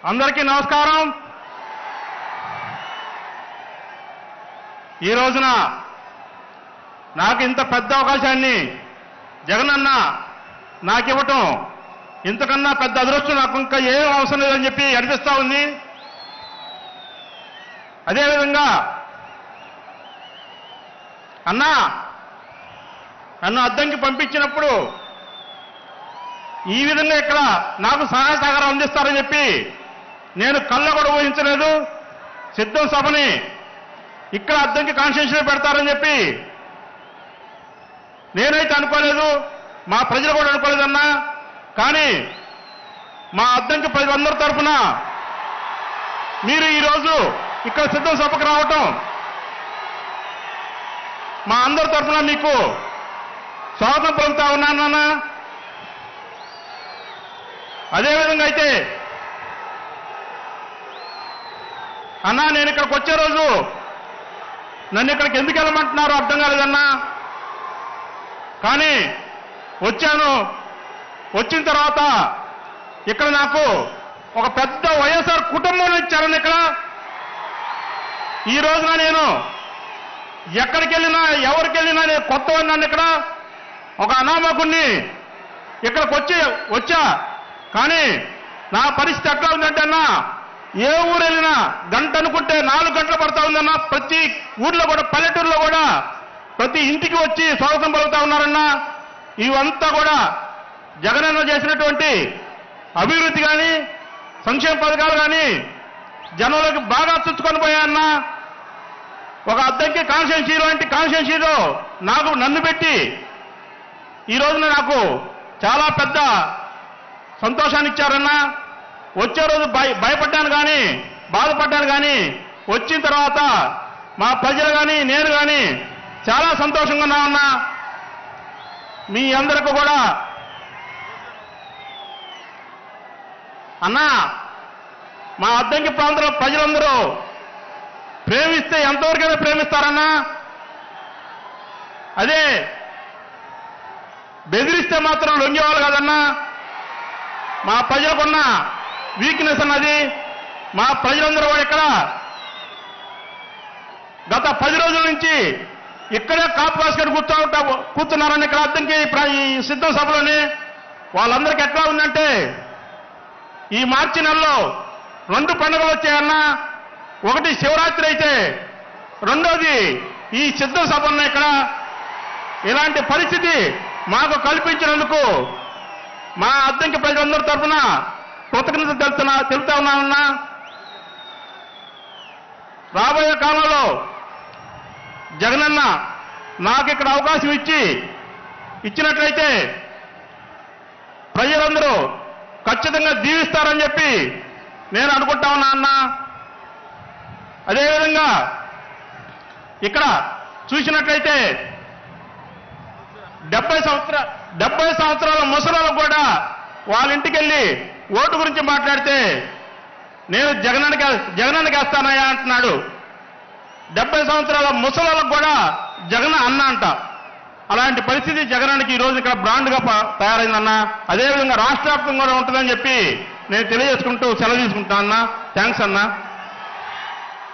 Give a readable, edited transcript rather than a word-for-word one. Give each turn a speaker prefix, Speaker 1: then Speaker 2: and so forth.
Speaker 1: అందరికీ నమస్కారం. ఈ రోజున నాకు ఇంత పెద్ద అవకాశాన్ని జగనన్న నాకు ఇవ్వటం ఇంతకన్నా పెద్ద అదృష్టం నాకు ఇంకా ఏం అవసరం లేదని చెప్పి అనిపిస్తా ఉంది. అదేవిధంగా అన్నా నన్ను అద్దంకి పంపించినప్పుడు ఈ విధంగా ఇక్కడ నాకు సహాయ సహకారం అందిస్తారని చెప్పి నేను కళ్ళ కూడా ఊహించలేదు. సిద్ధం సభని ఇక్కడ అద్దంకి కాన్స్టిట్యూన్సీలో పెడతారని చెప్పి నేనైతే అనుకోలేదు, మా ప్రజలు కూడా అనుకోలేదన్నా. కానీ మా అద్దంకి ప్రజలందరి తరఫున మీరు ఈరోజు ఇక్కడ సిద్ధం సభకు రావటం మా అందరి తరఫున మీకు స్వాగతం పలుకుతా ఉన్నానన్నా. అదేవిధంగా అయితే అన్నా నేను ఇక్కడికి వచ్చే రోజు నన్ను ఇక్కడికి ఎందుకు వెళ్ళమంటున్నారో అర్థం కాలేదన్నా. కానీ వచ్చాను. వచ్చిన తర్వాత ఇక్కడ నాకు ఒక పెద్ద వైఎస్ఆర్ కుటుంబం ఇచ్చారని ఇక్కడ ఈ రోజున నేను ఎక్కడికి వెళ్ళినా ఎవరికి వెళ్ళినా నేను కొత్త ఉన్నాను. ఇక్కడ ఒక అనామకుణ్ణి ఇక్కడికి వచ్చా. కానీ నా పరిస్థితి ఎట్లా ఉందంటే అన్నా, ఏ ఊరు వెళ్ళినా గంట అనుకుంటే 4 గంటలు పడతా ఉందన్నా. ప్రతి ఊర్లో కూడా పల్లెటూరులో కూడా ప్రతి ఇంటికి వచ్చి స్వాగతం పలుకుతా ఉన్నారన్నా. ఇవంతా కూడా జగనన్న చేసినటువంటి అభివృద్ధి కానీ సంక్షేమ పథకాలు కానీ జనంలోకి బాగా చుచ్చుకొని పోయాయన్నా. ఒక అద్దంకి కాన్స్టిట్యూన్సీ లాంటి కాన్స్టిట్యూన్సీలో నన్ను పెట్టి ఈ రోజున నాకు చాలా పెద్ద సంతోషాన్ని ఇచ్చారన్నా. వచ్చే రోజు భయపడ్డాను కానీ బాధపడ్డాను కానీ వచ్చిన తర్వాత మా ప్రజలు కానీ నేను కానీ చాలా సంతోషంగా ఉన్నామన్నా. మీ అందరికీ కూడా అన్నా మా అద్దంకి ప్రాంతంలో ప్రజలందరూ ప్రేమిస్తే ఎంతవరకైనా ప్రేమిస్తారన్నా. అదే బెదిరిస్తే మాత్రం లొంగేవాళ్ళు కాదన్నా. మా ప్రజలకున్న వీక్నెస్ అన్నది. మా ప్రజలందరూ కూడా ఇక్కడ గత 10 రోజుల నుంచి ఇక్కడే కాపు కాసుకొని కూర్చున్నారని ఇక్కడ అద్దంకి ఈ సిద్ధం సభలోని వాళ్ళందరికీ ఎట్లా ఉందంటే ఈ మార్చి నెలలో 2 పండుగలు వచ్చాయన్నా. ఒకటి శివరాత్రి అయితే రెండోది ఈ సిద్ధం సభ ఉన్నాయి ఇక్కడ. ఇలాంటి పరిస్థితి మాకు కల్పించినందుకు మా అద్దంకి ప్రజలందరి తరఫున కృతజ్ఞతలు తెలుపుతా ఉన్నానన్నా. రాబోయే కాలంలో జగనన్న నాకు ఇక్కడ అవకాశం ఇచ్చినట్లయితే ప్రజలందరూ ఖచ్చితంగా దీవిస్తారని చెప్పి నేను అనుకుంటా ఉన్నా అన్నా. అదేవిధంగా ఇక్కడ చూసినట్లయితే 70 సంవత్సరాల ముసలాలకు కూడా వాళ్ళ ఇంటికి వెళ్ళి ఓటు గురించి మాట్లాడితే నేను జగనన్నకి వేస్తానయ్యా అంటున్నాడు. 70 సంవత్సరాల ముసలాలకు కూడా జగన్ అన్న అంట. అలాంటి పరిస్థితి జగనన్నకి ఈ రోజు ఇక్కడ బ్రాండ్గా తయారైందన్నా. అదేవిధంగా రాష్ట్ర వ్యాప్తంగా కూడా ఉంటుందని చెప్పి నేను తెలియజేసుకుంటూ సెలవు తీసుకుంటాను అన్నా. థ్యాంక్స్ అన్నా.